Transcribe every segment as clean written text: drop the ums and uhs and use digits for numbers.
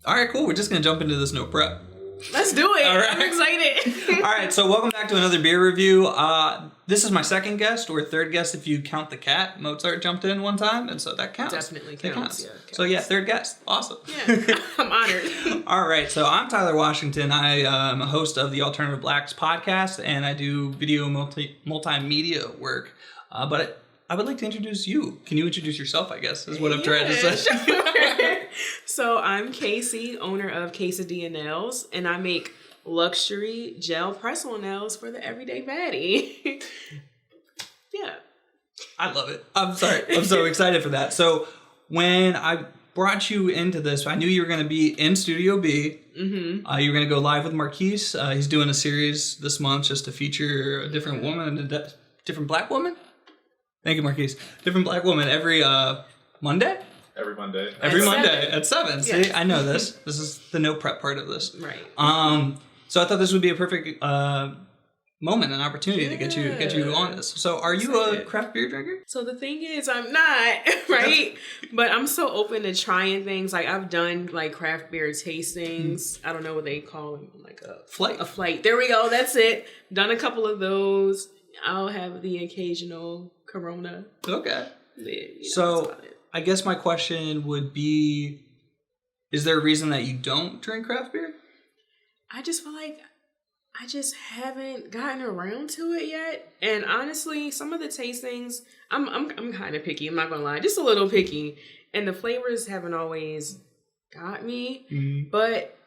All right, cool. We're just going to jump into this no prep. Let's do it. All right. I'm excited. All right, so welcome back to another beer review. This is my second guest, or third guest if you count the cat. Mozart jumped in one time, and so that counts. Definitely That counts. Yeah, counts. So yeah, third guest. Awesome. Yeah, I'm honored. All right, so I'm Tyler Washington. I am a host of the Alternative Blacks podcast, and I do video multimedia work. But I would like to introduce you. Can you introduce yourself, I guess, is what I'm trying to say. Sure. So I'm Kaci, owner of Kacidilla Nails, and I make luxury gel press-on nails for the everyday baddie. Yeah. I love it. I'm sorry. I'm so excited for that. So when I brought you into this, I knew you were going to be in Studio B. Mm-hmm. You were going to go live with Marquise. He's doing a series this month just to feature a different woman, a different black woman. Thank you, Marquise. Different black woman every Monday? Every Monday. Every Monday at 7. Yes. See, I know this. This is the no prep part of this. Right. So I thought this would be a perfect moment and opportunity to get you on this. So are you a craft beer drinker? So the thing is, I'm not, right? But I'm so open to trying things. Like I've done like craft beer tastings. I don't know what they call them, like a Flight. A flight. There we go. That's it. Done a couple of those. I'll have the occasional Corona. Okay. Yeah, So that's about it. I guess my question would be, is there a reason that you don't drink craft beer? I just feel like I just haven't gotten around to it yet. And honestly, some of the tastings, I'm kind of picky. I'm not gonna lie, just a little picky. And the flavors haven't always got me. Mm-hmm. But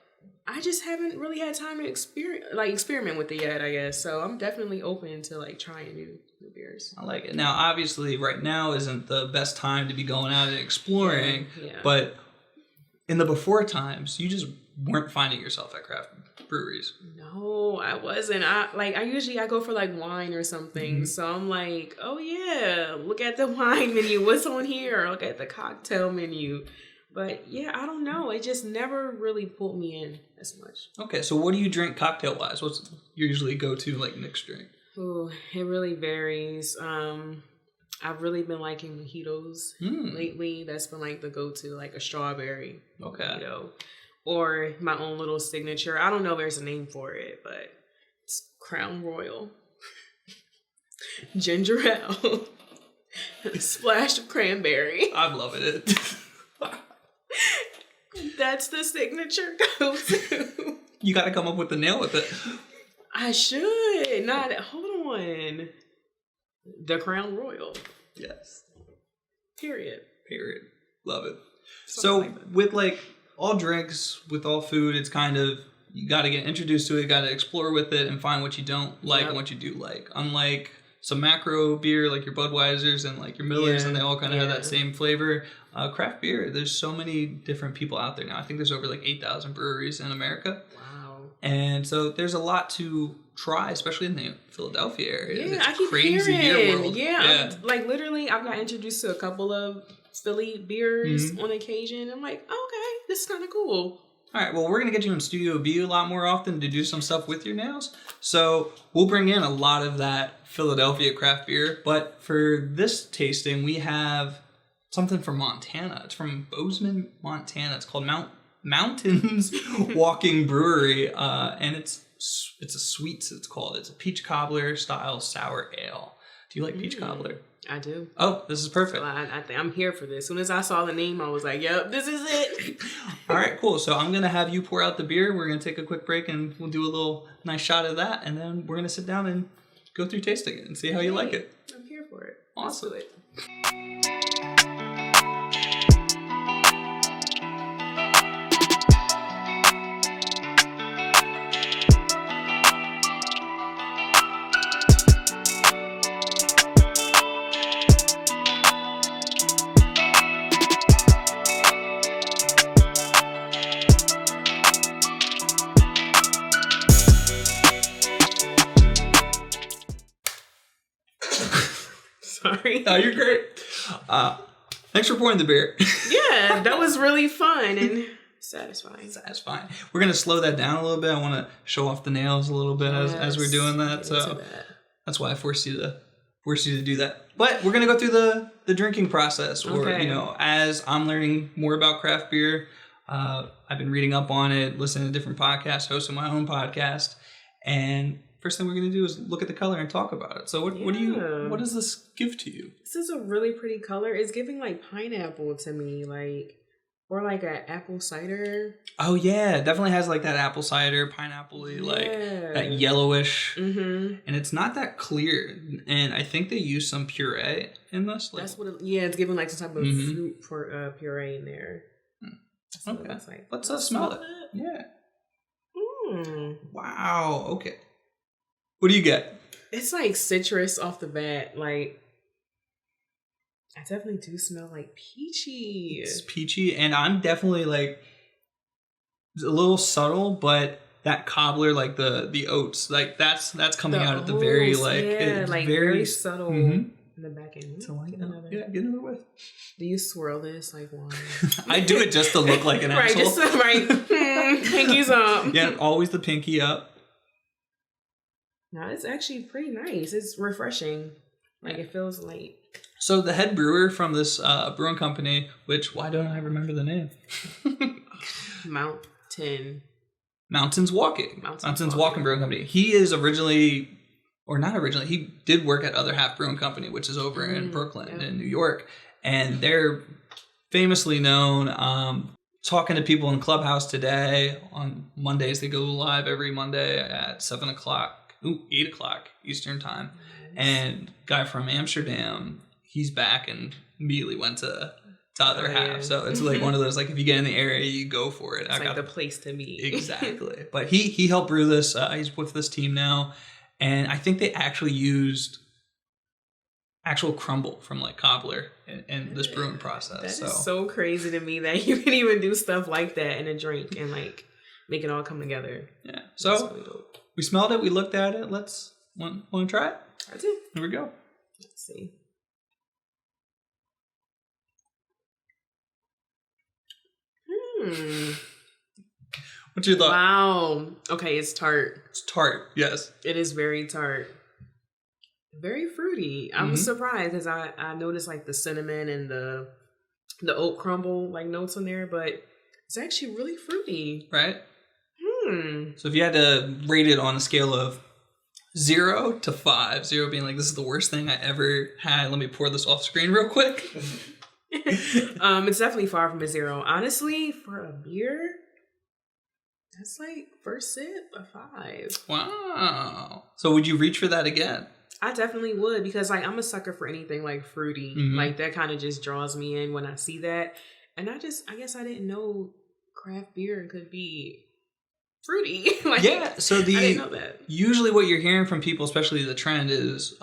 I just haven't really had time to experiment with it yet, I guess. So I'm definitely open to like trying new beers. I like it. Now, obviously, right now isn't the best time to be going out and exploring. Yeah. But in the before times, you just weren't finding yourself at craft breweries. No, I wasn't. I usually go for like wine or something. Mm-hmm. So I'm like, oh yeah, look at the wine menu. What's on here? Look at the cocktail menu. But yeah, I don't know. It just never really pulled me in as much. Okay, so what do you drink cocktail wise? What's usually go to like mixed drink? Oh, it really varies. I've really been liking mojitos lately. That's been like the go-to, like a strawberry mojito. Or my own little signature. I don't know if there's a name for it, but it's Crown Royal. Ginger ale. A splash of cranberry. I'm loving it. That's the signature go-to. You got to come up with the nail with it. I should. Hold on. The Crown Royal. Yes. Period. Love it. So with like all drinks, with all food, it's kind of, you got to get introduced to it, got to explore with it and find what you don't like and what you do like. Unlike some macro beer like your Budweisers and like your Millers, and they all kind of have that same flavor. Craft beer, there's so many different people out there now. I think there's over like 8,000 breweries in America. Wow. And so there's a lot to try, especially in the Philadelphia area. Yeah, it's I keep crazy hearing. beer world. Yeah. Literally, I've got introduced to a couple of Philly beers on occasion. I'm like, okay, this is kind of cool. All right, well, we're going to get you in Studio B a lot more often to do some stuff with your nails. So we'll bring in a lot of that Philadelphia craft beer. But for this tasting, we have something from Montana. It's from Bozeman, Montana. It's called Mountains Walking Brewery. And it's a sweets, it's called. It's a peach cobbler-style sour ale. Do you like peach cobbler? I do. Oh, this is perfect. So I'm here for this. As soon as I saw the name, I was like, yep, this is it. All right, cool. So I'm going to have you pour out the beer. We're going to take a quick break and we'll do a little nice shot of that. And then we're going to sit down and go through tasting it and see how you like it. I'm here for it. Awesome. Let's do it. Sorry. Oh, you're great. Thanks for pouring the beer. Yeah, that was really fun and satisfying. Satisfying. We're going to slow that down a little bit. I want to show off the nails a little bit as we're doing that. So that's why I forced you to do that. But we're going to go through the drinking process. Or, as I'm learning more about craft beer, I've been reading up on it, listening to different podcasts, hosting my own podcast, and first thing we're going to do is look at the color and talk about it. So what does this give to you? This is a really pretty color. It's giving like pineapple to me, or like an apple cider. Oh yeah, it definitely has like that apple cider, pineapple-y, like that yellowish. And it's not that clear. And I think they use some puree in this. Like, that's what it's giving like some type of fruit for puree in there. Okay. Like. Let's smell it. Yeah. Wow. Okay. What do you get? It's like citrus off the bat. Like, I definitely do smell like peachy. It's peachy, and I'm definitely like a little subtle, but that cobbler, like the oats, like that's coming out at the very it's like very subtle in the back end. So get another whiff. Do you swirl this like wine? I do it just to look like an asshole. Pinkies up. Yeah, always the pinky up. No, it's actually pretty nice. It's refreshing. Like it feels light. So the head brewer from this brewing company, which why don't I remember the name? Mountains Walking Brewing Company. He is originally, or not originally, he did work at Other Half Brewing Company, which is over in Brooklyn in New York. And they're famously known talking to people in Clubhouse today. On Mondays, they go live every Monday at 8 o'clock Eastern time. And guy from Amsterdam, he's back and immediately went to Other Half. So it's like one of those, like if you get in the area, you go for it. It's like the place to be. Exactly. But he helped brew this. He's with this team now. And I think they actually used actual crumble from like cobbler in this brewing process. That is so crazy to me that you can even do stuff like that in a drink and like make it all come together. Yeah. So really we smelled it. We looked at it. Want to try it? I do. Here we go. Let's see. What's your thought? Wow. Okay, it's tart. It's tart, yes. It is very tart. Very fruity. I was surprised because I noticed like the cinnamon and the oat crumble like notes on there, but it's actually really fruity. Right? So if you had to rate it on a scale of 0 to 5, 0 being like this is the worst thing I ever had. Let me pour this off screen real quick. It's definitely far from a 0. Honestly, for a beer, that's like first sip a 5. Wow. So would you reach for that again? I definitely would because like I'm a sucker for anything like fruity. Like that kind of just draws me in when I see that. And I guess I didn't know craft beer could be fruity. Like, yeah, so I didn't know that. Usually what you're hearing from people, especially the trend, is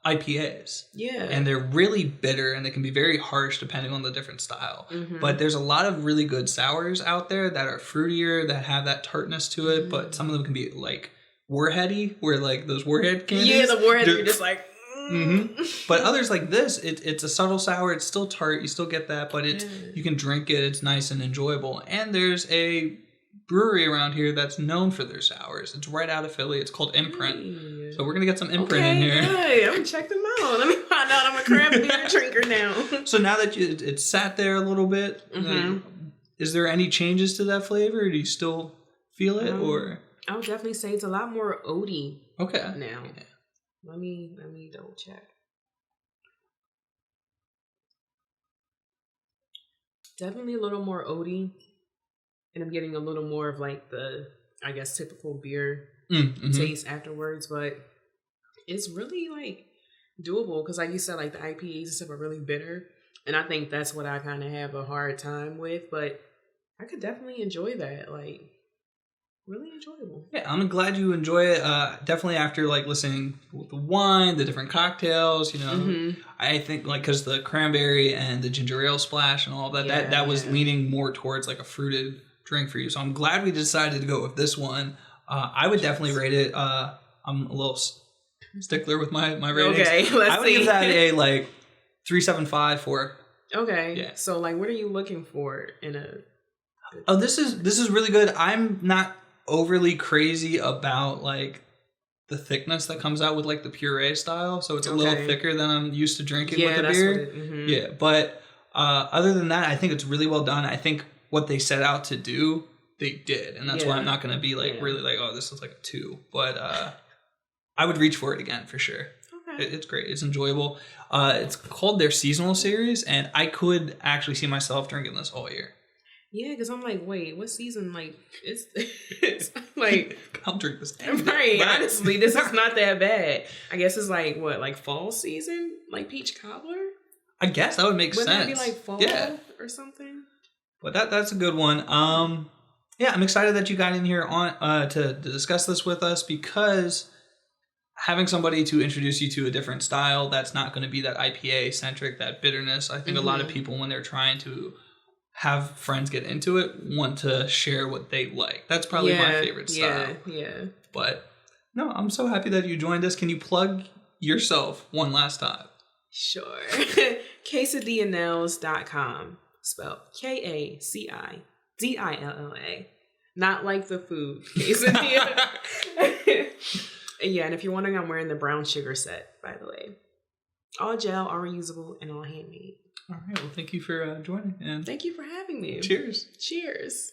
IPAs. Yeah. And they're really bitter and they can be very harsh depending on the different style. But there's a lot of really good sours out there that are fruitier, that have that tartness to it, but some of them can be like warheady, where like those warhead candies. Yeah, the warhead, you're just like... But others like this, it's a subtle sour, it's still tart, you still get that, but it's you can drink it, it's nice and enjoyable. And there's a brewery around here that's known for their sours. It's right out of Philly. It's called Imprint. So we're going to get some Imprint in here. Good. I'm going to check them out. Let me find out I'm a craft beer drinker now. So now that it's sat there a little bit, is there any changes to that flavor? Do you still feel it? Or I would definitely say it's a lot more oaty now. Yeah. Let me double check. Definitely a little more oaty. And I'm getting a little more of like the, I guess, typical beer taste afterwards. But it's really like doable because like you said, like the IPAs and stuff are really bitter. And I think that's what I kind of have a hard time with. But I could definitely enjoy that. Like, really enjoyable. Yeah, I'm glad you enjoy it. Definitely after like listening to the wine, the different cocktails, you know. I think like because the cranberry and the ginger ale splash and all that, that was leaning more towards like a fruited drink for you. So I'm glad we decided to go with this one. I would definitely rate it. I'm a little stickler with my ratings. Okay, let's see. I would give that a like 3.75 for. Okay. Yeah. So like, what are you looking for in a? Oh, this is really good. I'm not overly crazy about like the thickness that comes out with like the puree style, so it's a little thicker than I'm used to drinking with the beer. Yeah, but other than that, I think it's really well done. I think what they set out to do, they did. And that's why I'm not going to be really like, oh, this is like a 2. But I would reach for it again for sure. Okay. It's great. It's enjoyable. It's called their seasonal series, and I could actually see myself drinking this all year. Yeah, because I'm like, wait, what season? Like, it's like... I'll drink this. Right, honestly, this is not that bad. I guess it's like, what, like fall season? Like peach cobbler? I guess that would make sense. Wouldn't that be like fall or something? But that's a good one. Yeah, I'm excited that you got in here on to discuss this with us, because having somebody to introduce you to a different style that's not going to be that IPA centric, that bitterness. I think a lot of people, when they're trying to have friends get into it, want to share what they like. That's probably my favorite style. Yeah. But no, I'm so happy that you joined us. Can you plug yourself one last time? Sure. KacidillaNails.com. Spelled Kacidilla. Not like the food. Quesadilla. Yeah, and if you're wondering, I'm wearing the brown sugar set, by the way. All gel, all reusable, and all handmade. All right. Well, thank you for joining. And thank you for having me. Cheers. Cheers.